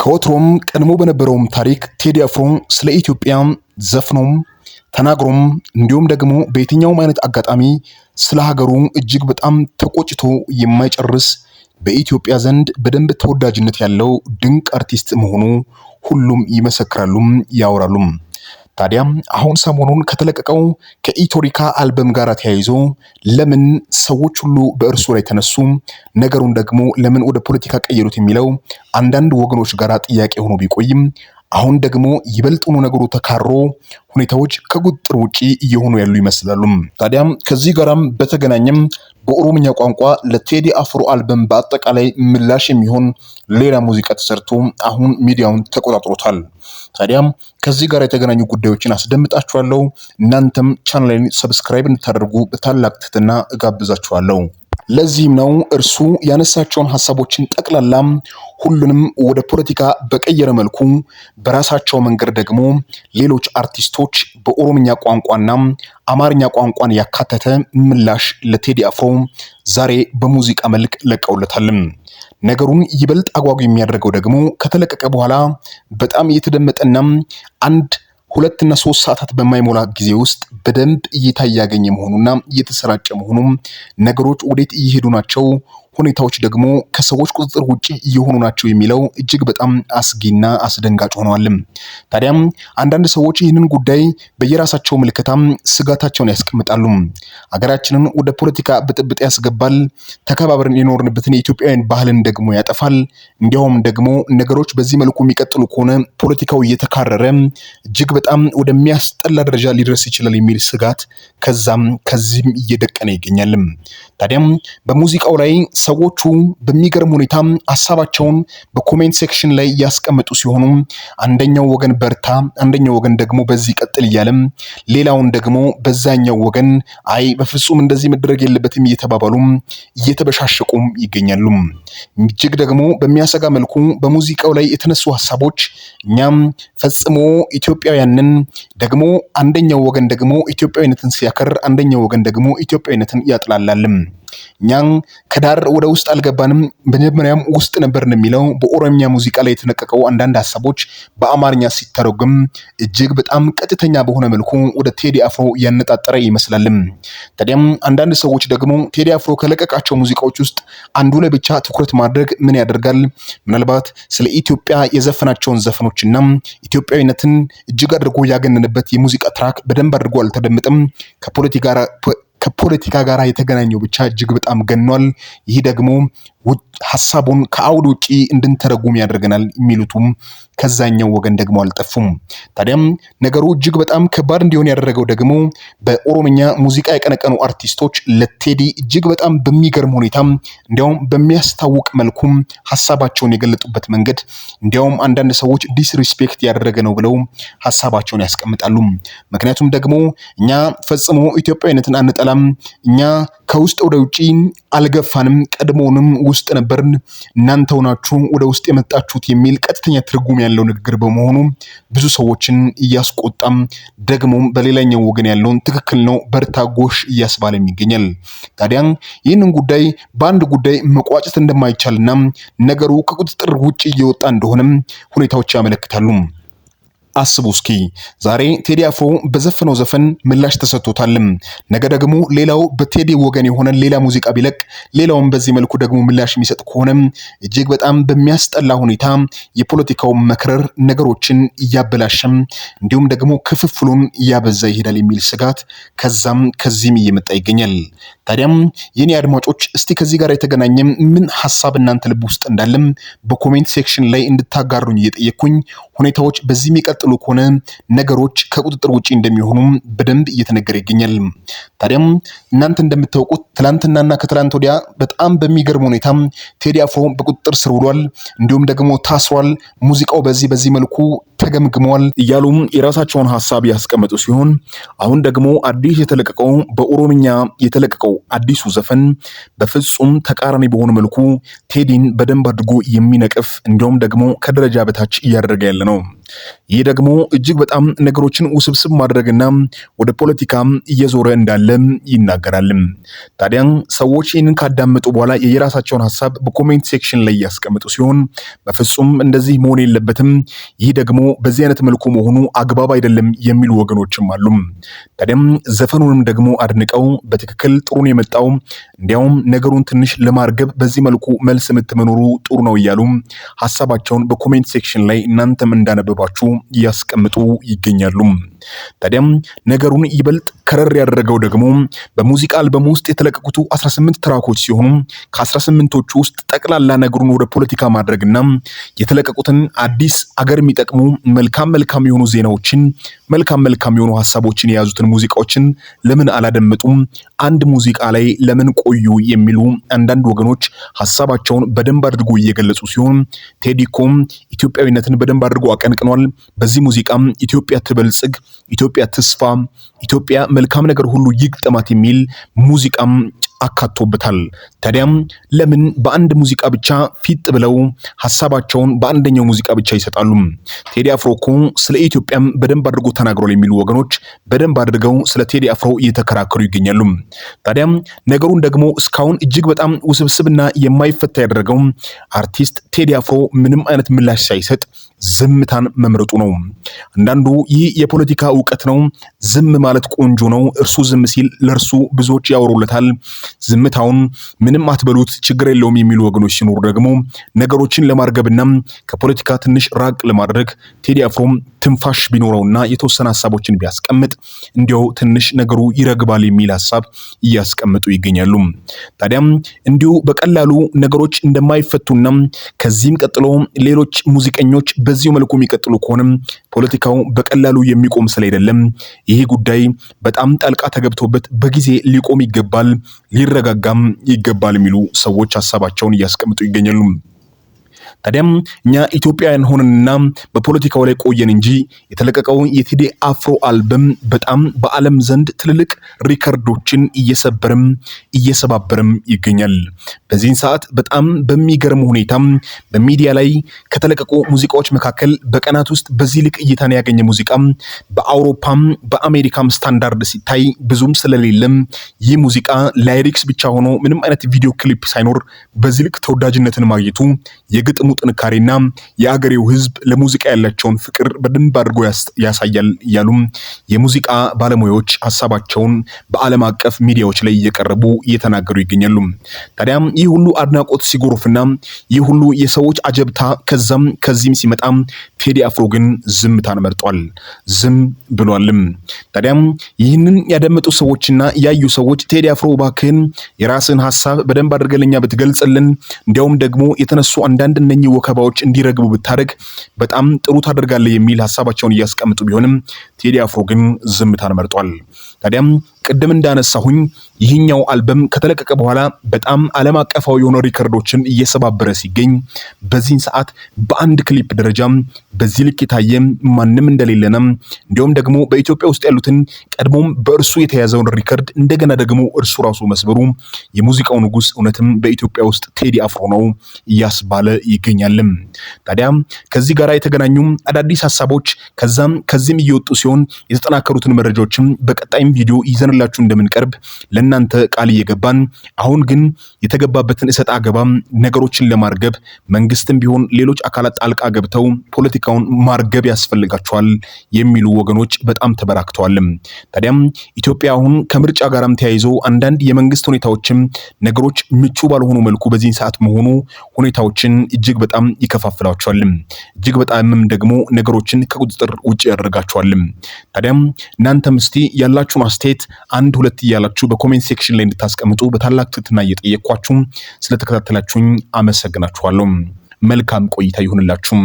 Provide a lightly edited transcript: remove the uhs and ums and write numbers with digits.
ከወትሮም ቀድሞ በነበረውም ታሪክ ቴዲ አፍሮ ስለ ኢትዮጵያ ዘፍኖም ተናግሮም እንዲሁም ደግሞ በየትኛውም አይነት አጋጣሚ ስለ ሀገሩ እጅግ በጣም ተቆጭቶ የማይጨርስ በኢትዮጵያ ዘንድ በደንብ ተወዳጅነት ያለው ድንቅ አርቲስት መሆኑ ሁሉም ይመሰክራሉ ያወራሉ። ታዲያ አሁን ሰሞኑን ከተለቀቀው ከኢቶሪካ አልበም ጋር ተያይዞ ለምን ሰዎች ሁሉ በእርሱ ላይ ተነሱ፣ ነገሩን ደግሞ ለምን ወደ ፖለቲካ ቀየሩት የሚለው አንዳንድ ወገኖች ጋር ጥያቄ ሆኖ ቢቆይም አሁን ደግሞ ይበልጡኑ ነገሩ ተካሮ ሁኔታዎች ከቁጥጥር ውጪ እየሆኑ ያሉ ይመስላሉ። ታዲያም ከዚህ ጋራም በተገናኘም በኦሮምኛ ቋንቋ ለቴዲ አፍሮ አልበም በአጠቃላይ ምላሽ የሚሆን ሌላ ሙዚቃ ተሰርቶ አሁን ሚዲያውን ተቆጣጥሮታል። ታዲያም ከዚህ ጋር የተገናኙ ጉዳዮችን አስደምጣችኋለሁ። እናንተም ቻናሌን ሰብስክራይብ እንድታደርጉ በታላቅ ትህትና እጋብዛችኋለሁ። ለዚህም ነው እርሱ ያነሳቸውን ሐሳቦችን ጠቅላላም ሁሉንም ወደ ፖለቲካ በቀየረ መልኩ በራሳቸው መንገድ ደግሞ ሌሎች አርቲስቶች በኦሮምኛ ቋንቋና አማርኛ ቋንቋን ያካተተ ምላሽ ለቴዲ አፍሮ ዛሬ በሙዚቃ መልክ ለቀውለታል። ነገሩን ይበልጥ አጓጊ የሚያደርገው ደግሞ ከተለቀቀ በኋላ በጣም እየተደመጠና 2 እና 3 ሰዓታት በማይሞላ ጊዜ ውስጥ በደንብ እይታ ያገኘ መሆኑና እየተሰራጨ መሆኑ ነገሮች ወዴት እየሄዱ ናቸው፣ ሁኔታዎች ደግሞ ከሰዎች ቁጥጥር ውጪ እየሆኑ ናቸው የሚለው እጅግ በጣም አስጊና አስደንጋጭ ሆነዋል። ታዲያም አንዳንድ ሰዎች ይህንን ጉዳይ በየራሳቸው ምልከታም ስጋታቸውን ያስቀምጣሉ። ሀገራችንን ወደ ፖለቲካ ብጥብጥ ያስገባል፣ ተከባብረን የኖርንበትን የኢትዮጵያውያን ባህልን ደግሞ ያጠፋል፣ እንዲያውም ደግሞ ነገሮች በዚህ መልኩ የሚቀጥሉ ከሆነ ፖለቲካው እየተካረረ እጅግ በጣም ወደሚያስጠላ ደረጃ ሊደርስ ይችላል የሚል ስጋት ከዚህም እየደቀነ ይገኛል። ታዲያም በሙዚቃው ላይ ሰዎቹ በሚገርም ሁኔታ ሐሳባቸውን በኮሜንት ሴክሽን ላይ ያስቀምጡ ሲሆኑ አንደኛው ወገን በርታ፣ አንደኛው ወገን ደግሞ በዚህ ቀጥል እያለም ሌላውን ደግሞ በዛኛው ወገን አይ በፍጹም እንደዚህ መደረግ የለበትም እየተባባሉ እየተበሻሸቁም ይገኛሉ። እጅግ ደግሞ በሚያሰጋ መልኩ በሙዚቃው ላይ የተነሱ ሐሳቦች እኛም ፈጽሞ ኢትዮጵያውያንን ደግሞ አንደኛው ወገን ደግሞ ኢትዮጵያዊነትን ሲያከር አንደኛው ወገን ደግሞ ኢትዮጵያዊነትን ያጥላላልም። እኛን ከዳር ወደ ውስጥ አልገባንም፣ መጀመሪያም ውስጥ ነበርን የሚለው በኦሮምኛ ሙዚቃ ላይ የተነቀቀው አንዳንድ ሐሳቦች በአማርኛ ሲተረጎም እጅግ በጣም ቀጥተኛ በሆነ መልኩ ወደ ቴዲ አፍሮ ያነጣጠረ ይመስላል። ታዲያም አንዳንድ ሰዎች ደግሞ ቴዲ አፍሮ ከለቀቃቸው ሙዚቃዎች ውስጥ አንዱ ላይ ብቻ ትኩረት ማድረግ ምን ያደርጋል፣ ምናልባት ስለ ኢትዮጵያ የዘፈናቸውን ዘፈኖችና ኢትዮጵያዊነትን እጅግ አድርጎ ያገነነበት የሙዚቃ ትራክ በደንብ አድርጎ አልተደመጠም፣ ከፖለቲካ ጋር የተገናኘው ብቻ እጅግ በጣም ገኗል፣ ይህ ደግሞ ሐሳቡን ከአውድ ውጪ እንድንተረጉም ያደርገናል የሚሉትም ከዛኛው ወገን ደግሞ አልጠፉም። ታዲያም ነገሩ እጅግ በጣም ከባድ እንዲሆን ያደረገው ደግሞ በኦሮምኛ ሙዚቃ የቀነቀኑ አርቲስቶች ለቴዲ እጅግ በጣም በሚገርም ሁኔታ እንዲያውም በሚያስታውቅ መልኩም ሐሳባቸውን የገለጡበት መንገድ እንዲያውም አንዳንድ ሰዎች ዲስሪስፔክት ያደረገ ነው ብለው ሐሳባቸውን ያስቀምጣሉ። ምክንያቱም ደግሞ እኛ ፈጽሞ ኢትዮጵያዊነትን አንጠላም፣ እኛ ከውስጥ ወደ ውጪ አልገፋንም፣ ቀድሞውንም ውስጥ ነበርን፣ እናንተው ናችሁ ወደ ውስጥ የመጣችሁት የሚል ቀጥተኛ ትርጉም ያለው ንግግር በመሆኑ ብዙ ሰዎችን እያስቆጣም ደግሞም በሌላኛው ወገን ያለውን ትክክል ነው በርታ ጎሽ እያስባለም ይገኛል። ታዲያ ይህንን ጉዳይ በአንድ ጉዳይ መቋጨት እንደማይቻልና ነገሩ ከቁጥጥር ውጪ እየወጣ እንደሆነም ሁኔታዎች ያመለክታሉ። አስቡ እስኪ ዛሬ ቴዲ አፍሮ በዘፈነው ዘፈን ምላሽ ተሰጥቶታል። ነገ ደግሞ ሌላው በቴዲ ወገን የሆነ ሌላ ሙዚቃ ቢለቅ ሌላውን በዚህ መልኩ ደግሞ ምላሽ የሚሰጥ ከሆነ እጅግ በጣም በሚያስጠላ ሁኔታ የፖለቲካው መክረር ነገሮችን እያበላሸም እንዲሁም ደግሞ ክፍፍሉን እያበዛ ይሄዳል የሚል ስጋት ከዚህም እየመጣ ይገኛል። ታዲያም የኔ አድማጮች እስቲ ከዚህ ጋር የተገናኘ ምን ሐሳብ እናንተ ልብ ውስጥ እንዳለም በኮሜንት ሴክሽን ላይ እንድታጋሩኝ እየጠየቅኩኝ ሁኔታዎች በዚህ የሚቀጥሉ ከሆነ ነገሮች ከቁጥጥር ውጪ እንደሚሆኑ በደንብ እየተነገረ ይገኛል። ታዲያም እናንተ እንደምታውቁት ትላንትናና ከትላንት ወዲያ በጣም በሚገርም ሁኔታ ቴዲ አፍሮ በቁጥጥር ስር ውሏል፣ እንዲሁም ደግሞ ታስሯል፣ ሙዚቃው በዚህ መልኩ ተገምግመዋል እያሉም የራሳቸውን ሐሳብ ያስቀመጡ ሲሆን አሁን ደግሞ አዲስ የተለቀቀው በኦሮምኛ የተለቀቀው አዲሱ ዘፈን በፍጹም ተቃራኒ በሆነ መልኩ ቴዲን በደንብ አድርጎ የሚነቅፍ እንዲሁም ደግሞ ከደረጃ በታች እያደረገ ያለ ነው። ይህ ደግሞ እጅግ በጣም ነገሮችን ውስብስብ ማድረግና ወደ ፖለቲካም እየዞረ እንዳለ ይናገራል። ታዲያ ሰዎች ይህንን ካዳመጡ በኋላ የየራሳቸውን ሐሳብ በኮሜንት ሴክሽን ላይ ያስቀምጡ ሲሆን በፍጹም እንደዚህ መሆን የለበትም፣ ይህ ደግሞ በዚህ አይነት መልኩ መሆኑ አግባብ አይደለም የሚሉ ወገኖችም አሉ። ታዲያ ዘፈኑንም ደግሞ አድንቀው በትክክል ጥሩን የመጣው እንዲያውም ነገሩን ትንሽ ለማርገብ በዚህ መልኩ መልስ የምትመኖሩ ጥሩ ነው እያሉ ሐሳባቸውን በኮሜንት ሴክሽን ላይ እናንተም እንዳነበባችሁ ያስቀምጡ ይገኛሉ። ታዲያም ነገሩን ይበልጥ ከረር ያደረገው ደግሞ በሙዚቃ አልበም ውስጥ የተለቀቁት 18 ትራኮች ሲሆኑ ከ18ቶቹ ውስጥ ጠቅላላ ነገሩን ወደ ፖለቲካ ማድረግና የተለቀቁትን አዲስ አገር የሚጠቅሙ መልካም የሆኑ ዜናዎችን መልካም የሆኑ ሐሳቦችን የያዙትን ሙዚቃዎችን ለምን አላደመጡም? አንድ ሙዚቃ ላይ ለምን ቆዩ? የሚሉ አንዳንድ ወገኖች ሐሳባቸውን በደንብ አድርጎ እየገለጹ ሲሆን ቴዲኮም ኢትዮጵያዊነትን በደንብ አድርጎ አቀንቅኗል። በዚህ ሙዚቃም ኢትዮጵያ ትበልጽግ፣ ኢትዮጵያ ትስፋ፣ ኢትዮጵያ መልካም ነገር ሁሉ ይግጠማት የሚል ሙዚቃም አካቶበታል። ታዲያም ለምን በአንድ ሙዚቃ ብቻ ፊጥ ብለው ሐሳባቸውን በአንደኛው ሙዚቃ ብቻ ይሰጣሉ? ቴዲ አፍሮ እኮ ስለ ኢትዮጵያም በደንብ አድርጎ ተናግሯል የሚሉ ወገኖች በደንብ አድርገው ስለ ቴዲ አፍሮ እየተከራከሩ ይገኛሉ። ታዲያም ነገሩን ደግሞ እስካሁን እጅግ በጣም ውስብስብና የማይፈታ ያደረገው አርቲስት ቴዲ አፍሮ ምንም አይነት ምላሽ ሳይሰጥ ዝምታን መምረጡ ነው። አንዳንዱ ይህ የፖለቲካ ዕውቀት ነው፣ ዝም ማለት ቆንጆ ነው፣ እርሱ ዝም ሲል ለእርሱ ብዙዎች ያወሩለታል፣ ዝምታውን ምንም አትበሉት ችግር የለውም የሚሉ ወገኖች ሲኖሩ ደግሞ ነገሮችን ለማርገብና ከፖለቲካ ትንሽ ራቅ ለማድረግ ቴዲ አፍሮም ትንፋሽ ቢኖረውና የተወሰነ ሐሳቦችን ቢያስቀምጥ እንዲያው ትንሽ ነገሩ ይረግባል የሚል ሐሳብ እያስቀምጡ ይገኛሉ። ታዲያም እንዲሁ በቀላሉ ነገሮች እንደማይፈቱና ከዚህም ቀጥሎ ሌሎች ሙዚቀኞች በዚሁ መልኩ የሚቀጥሉ ከሆነም ፖለቲካው በቀላሉ የሚቆም ስለሌለም ይሄ ጉዳይ በጣም ጣልቃ ተገብቶበት በጊዜ ሊቆም ይገባል፣ ሊረጋጋም ይገባል የሚሉ ሰዎች ሐሳባቸውን እያስቀምጡ ይገኛሉ። ታዲያም እኛ ኢትዮጵያውያን ሆነንና በፖለቲካው ላይ ቆየን እንጂ የተለቀቀው የቴዲ አፍሮ አልበም በጣም በዓለም ዘንድ ትልልቅ ሪከርዶችን እየሰባበረም ይገኛል። በዚህን ሰዓት በጣም በሚገርም ሁኔታ በሚዲያ ላይ ከተለቀቁ ሙዚቃዎች መካከል በቀናት ውስጥ በዚህ ልክ እይታን ያገኘ ሙዚቃ በአውሮፓም በአሜሪካም ስታንዳርድ ሲታይ ብዙም ስለሌለም ይህ ሙዚቃ ላይሪክስ ብቻ ሆኖ ምንም አይነት ቪዲዮ ክሊፕ ሳይኖር በዚህ ልክ ተወዳጅነትን ማግኘቱ የግጥሙ ጥንካሬና የአገሬው ሕዝብ ለሙዚቃ ያላቸውን ፍቅር በደንብ አድርጎ ያሳያል እያሉም የሙዚቃ ባለሙያዎች ሐሳባቸውን በዓለም አቀፍ ሚዲያዎች ላይ እየቀረቡ እየተናገሩ ይገኛሉ። ታዲያም ይህ ሁሉ አድናቆት ሲጎርፍና ይህ ሁሉ የሰዎች አጀብታ ከዚህም ሲመጣ ቴዲ አፍሮ ግን ዝምታን መርጧል፣ ዝም ብሏልም። ታዲያም ይህንን ያደመጡ ሰዎችና ያዩ ሰዎች ቴዲ አፍሮ ባክህን የራስን ሐሳብ በደንብ አድርገለኛ ብትገልጽልን እንዲያውም ደግሞ የተነሱ አንዳንድ እነኚህ ወከባዎች እንዲረግቡ ብታደርግ በጣም ጥሩ ታደርጋለህ የሚል ሐሳባቸውን እያስቀምጡ ቢሆንም ቴዲ አፍሮ ግን ዝምታን መርጧል። ታዲያም ቅድም እንዳነሳሁኝ ይህኛው አልበም ከተለቀቀ በኋላ በጣም ዓለም አቀፋዊ የሆኑ ሪከርዶችን እየሰባበረ ሲገኝ በዚህን ሰዓት በአንድ ክሊፕ ደረጃ በዚህ ልክ የታየ ማንም እንደሌለና እንዲሁም ደግሞ በኢትዮጵያ ውስጥ ያሉትን ቀድሞም በእርሱ የተያዘውን ሪከርድ እንደገና ደግሞ እርሱ ራሱ መስበሩ የሙዚቃው ንጉስ እውነትም በኢትዮጵያ ውስጥ ቴዲ አፍሮ ነው እያስባለ ይገኛል። ታዲያ ከዚህ ጋር የተገናኙ አዳዲስ ሐሳቦች ከዚህም እየወጡ ሲሆን የተጠናከሩትን መረጃዎችም በቀጣይም ቪዲዮ ይዘንላችሁ እንደምንቀርብ ለእናንተ ቃል እየገባን አሁን ግን የተገባበትን እሰጥ አገባ ነገሮችን ለማርገብ መንግስትም ቢሆን ሌሎች አካላት ጣልቃ ገብተው ፖለቲካውን ማርገብ ያስፈልጋቸዋል የሚሉ ወገኖች በጣም ተበራክተዋል። ታዲያም ኢትዮጵያ አሁን ከምርጫ ጋርም ተያይዞ አንዳንድ የመንግስት ሁኔታዎችም ነገሮች ምቹ ባልሆኑ መልኩ በዚህን ሰዓት መሆኑ ሁኔታዎችን እጅግ በጣም ይከፋፍላቸዋል፣ እጅግ በጣምም ደግሞ ነገሮችን ከቁጥጥር ውጭ ያደርጋቸዋል። ታዲያም እናንተም እስቲ ያላችሁን አስተያየት አንድ ሁለት እያላችሁ በኮሜንት ሴክሽን ላይ እንድታስቀምጡ በታላቅ ትህትና እየጠየቅኳችሁ ስለተከታተላችሁኝ አመሰግናችኋለሁ። መልካም ቆይታ ይሁንላችሁ።